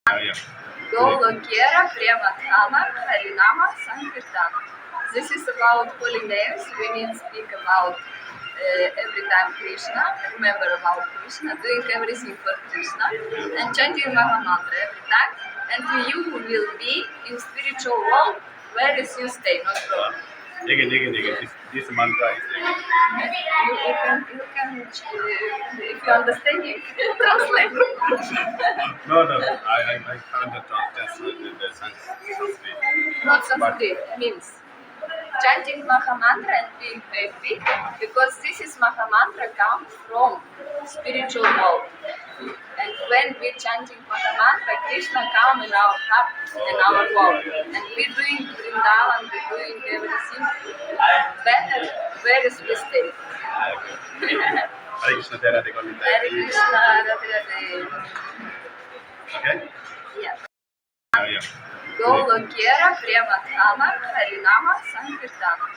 Yeah. Golokera Premadhana Harinama Sankirtana. This is about holy names. We need to speak about every time Krishna, remember about Krishna, doing everything for Krishna, and chanting Mahamantra every time. And you will be in spiritual world where is you stay, no problem. Again. This mantra is You can if you understand, you can translate. No. I can't translate the Sanskrit. Not Sanskrit, means chanting Mahamantra and being happy, because this is Mahamantra comes from spiritual world. And when we chanting Mahamantra, Krishna come in our heart and our world. And we doing Vrindavan, we doing everything better where is we stay. Hare Krishna, Jai Radhe Govinda. Hare Krishna, Radhe Radhe. Okay? Yeah. Yeah. Golokera Premadhana Harinama Sankirtana.